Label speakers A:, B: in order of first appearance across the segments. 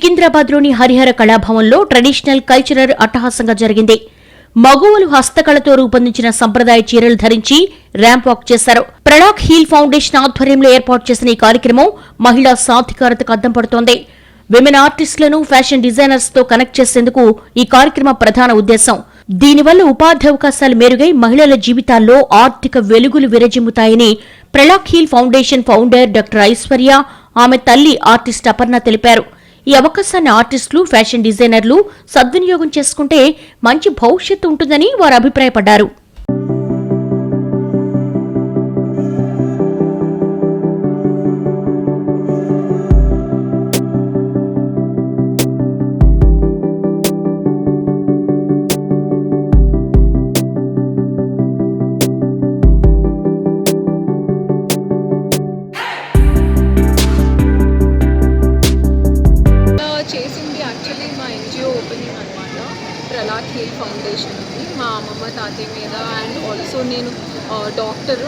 A: సికింద్రాబాద్లోని Harihara కళాభవన్లో traditional cultural అట్టహాసంగా జరిగింది. మగువలు హస్తకళతో రూపొందించిన సంప్రదాయ చీరలు ధరించి ర్యాంప్ వాక్ చేశారు. ప్రలాక్ హీల్ ఫౌండేషన్ ఆధ్వర్యంలో ఏర్పాటు చేసిన ఈ కార్యక్రమం మహిళా సాధికారతకు అద్దం పడుతోంది. విమెన్ ఆర్టిస్టులను ఫ్యాషన్ డిజైనర్స్ తో కనెక్ట్ చేసేందుకు ఈ కార్యక్రమ ప్రధాన ఉద్దేశం. దీనివల్ల ఉపాధి అవకాశాలు మెరుగై మహిళల జీవితాల్లో ఆర్థిక వెలుగులు విరజిమ్ముతాయని ప్రలాక్ Heal Foundation founder doctor Aishwarya, ఆమె తల్లి ఆర్టిస్ట్ అపర్ణ తెలిపారు. ఈ అవకాశాన్ని ఆర్టిస్టులు, ఫ్యాషన్ డిజైనర్లు సద్వినియోగం చేసుకుంటే మంచి భవిష్యత్తు ఉంటుందని వారు అభిప్రాయపడ్డారు.
B: ప్రలాక్ హీల్ ఫౌండేషన్ ఉంది మా అమ్మమ్మ తాతయ్య మీద. అండ్ ఆల్సో నేను డాక్టరు,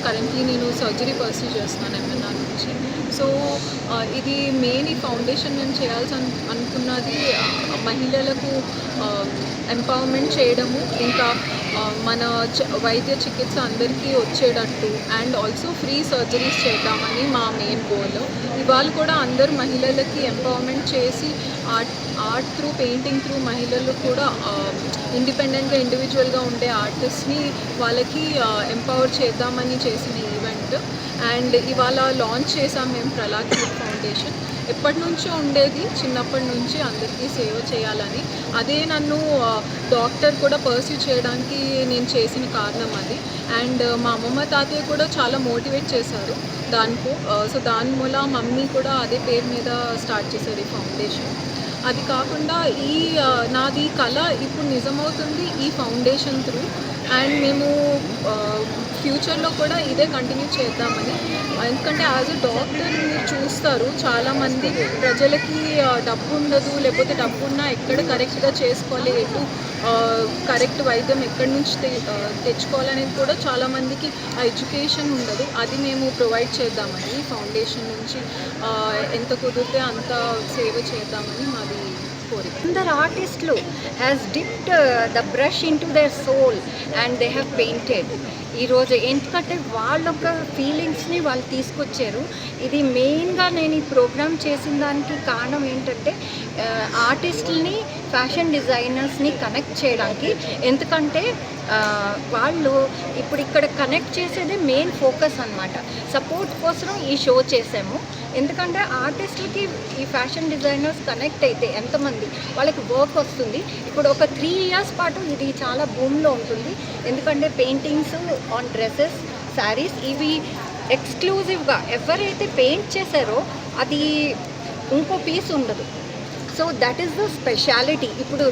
B: కరెంట్లీ నేను సర్జరీ పర్సూ చేస్తున్నాను ఎంఎన్ఆర్ నుంచి. సో ఇది మెయిన్ ఈ ఫౌండేషన్ నేను చేయాల్సి అనుకున్నది మహిళలకు ఎంపవర్మెంట్ చేయడము, ఇంకా మన వైద్య చికిత్స అందరికీ వచ్చేటట్టు, అండ్ ఆల్సో ఫ్రీ సర్జరీస్ చేద్దామని మా మెయిన్ గోల్. ఇవాళ కూడా అందరు మహిళలకి ఎంపవర్మెంట్ చేసి ఆర్ట్ త్రూ, పెయింటింగ్ త్రూ మహిళలు కూడా ఇండిపెండెంట్గా, ఇండివిజువల్గా ఉండే ఆర్టిస్ట్ని వాళ్ళకి ఎంపవర్ చేద్దామని చేసిన ఈవెంట్. అండ్ ఇవాళ లాంచ్ చేసాం మేము ప్రలాక్ హీల్ ఫౌండేషన్. ఎప్పటి నుంచో ఉండేది, చిన్నప్పటి నుంచి అందరికీ సేవ చేయాలని. అదే నన్ను డాక్టర్ కూడా పర్సూ చేయడానికి నేను చేసిన కారణం అది. అండ్ మా అమ్మమ్మ తాతయ్య కూడా చాలా మోటివేట్ చేశారు దానికో. సో దాని మూల మమ్మీ కూడా అదే పేరు మీద స్టార్ట్ చేశారు ఈ ఫౌండేషన్. అది కాకుండా నాది కళ ఇప్పుడు నిజమవుతుంది ఈ ఫౌండేషన్ త్రూ. అండ్ మేము ఫ్యూచర్లో కూడా ఇదే కంటిన్యూ చేద్దామని. ఎందుకంటే యాజ్ అ డాక్టర్ మీరు చూస్తారు, చాలామంది ప్రజలకి డబ్బు ఉండదు, లేకపోతే డబ్బు ఉన్నా ఎక్కడ కరెక్ట్గా చేసుకోవాలి, ఎటు కరెక్ట్ వైద్యం ఎక్కడి నుంచి తెచ్చుకోవాలనేది కూడా చాలామందికి ఆ ఎడ్యుకేషన్ ఉండదు. అది మేము ప్రొవైడ్ చేద్దామని ఫౌండేషన్ నుంచి ఎంత కుదిరితే అంత సేవ చేద్దామని మాది కోరిక.
C: అందరు ఆర్టిస్టులు has dipped the brush into their soul and they have painted. ఈరోజు ఎందుకంటే వాళ్ళొక ఫీలింగ్స్ని వాళ్ళు తీసుకొచ్చారు. ఇది మెయిన్గా నేను ఈ ప్రోగ్రామ్ చేసిన దానికి కారణం ఏంటంటే ఆర్టిస్టులని, ఫ్యాషన్ డిజైనర్స్ని కనెక్ట్ చేయడానికి. ఎందుకంటే వాళ్ళు ఇప్పుడు ఇక్కడ కనెక్ట్ చేసేది మెయిన్ ఫోకస్ అన్నమాట. సపోర్ట్ కోసం ఈ షో చేసాము. ఎందుకంటే ఆర్టిస్టులకి ఈ ఫ్యాషన్ డిజైనర్స్ కనెక్ట్ అయితే ఎంతమంది వాళ్ళకి వర్క్ వస్తుంది. ఇప్పుడు ఒక 3 years పాటు ఇది చాలా బూమ్లో ఉంటుంది. ఎందుకంటే పెయింటింగ్స్ ఆన్ డ్రెస్సెస్, శారీస్ ఇవి ఎక్స్క్లూజివ్గా ఎవరైతే పెయింట్ చేశారో అది ఇంకో పీస్ ఉండదు. So that is the speciality. ఇప్పుడు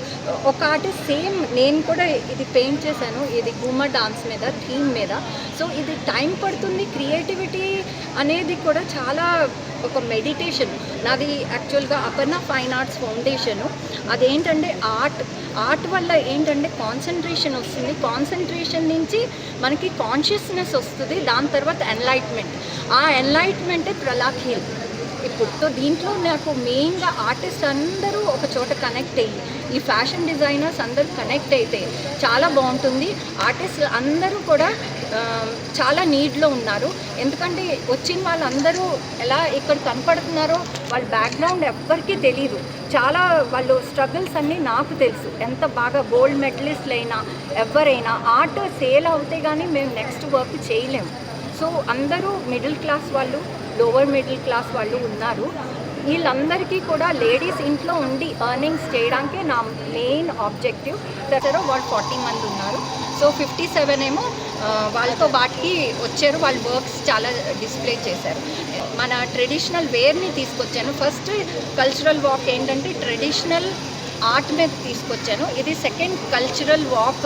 C: ఒక ఆర్టిస్ట్ సేమ్ నేను కూడా ఇది పెయింట్ చేశాను, ఇది ఘూమర్ డాన్స్ మీద, థీమ్ మీద. సో ఇది టైం పడుతుంది. క్రియేటివిటీ అనేది కూడా చాలా ఒక మెడిటేషన్. నాది యాక్చువల్గా అపర్ణ ఫైన్ ఆర్ట్స్ ఫౌండేషను. అదేంటంటే ఆర్ట్ వల్ల ఏంటంటే కాన్సన్ట్రేషన్ వస్తుంది. కాన్సన్ట్రేషన్ నుంచి మనకి కాన్షియస్నెస్ వస్తుంది. దాని తర్వాత ఎన్లైట్మెంట్. ఆ ఎన్లైట్మెంటే ప్రలాక్ హీల్. ఇప్పుడు దీంట్లో నాకు మెయిన్గా ఆర్టిస్ట్ అందరూ ఒక చోట కనెక్ట్ అయ్యి, ఈ ఫ్యాషన్ డిజైనర్స్ అందరూ కనెక్ట్ అయితే చాలా బాగుంటుంది. ఆర్టిస్ట్ అందరూ కూడా చాలా నీడ్లో ఉన్నారు. ఎందుకంటే వచ్చిన వాళ్ళందరూ ఎలా ఇక్కడ కనపడుతున్నారో వాళ్ళ బ్యాక్గ్రౌండ్ ఎవ్వరికీ తెలీదు. చాలా వాళ్ళు స్ట్రగుల్స్ అన్నీ నాకు తెలుసు. ఎంత బాగా గోల్డ్ మెడలిస్ట్లు అయినా ఎవరైనా ఆర్ట్ సేల్ అవుతే కానీ మేము నెక్స్ట్ వర్క్ చేయలేము. సో అందరూ మిడిల్ క్లాస్ వాళ్ళు, లోవర్ మిడిల్ క్లాస్ వాళ్ళు ఉన్నారు. వీళ్ళందరికీ కూడా లేడీస్ ఇంట్లో ఉండి ఎర్నింగ్స్ చేయడానికే నా మెయిన్ ఆబ్జెక్టివ్. దగ్గర వాళ్ళు 40 మంది ఉన్నారు. సో 57 ఏమో వాళ్ళతో వాటికి వచ్చారు. వాళ్ళ వర్క్స్ చాలా డిస్ప్లే చేశారు. మన ట్రెడిషనల్ వేర్ని తీసుకొచ్చాను. ఫస్ట్ కల్చరల్ వాక్ ఏంటంటే ట్రెడిషనల్ ఆర్ట్ మీద తీసుకొచ్చాను. ఇది సెకండ్ కల్చరల్ వాక్.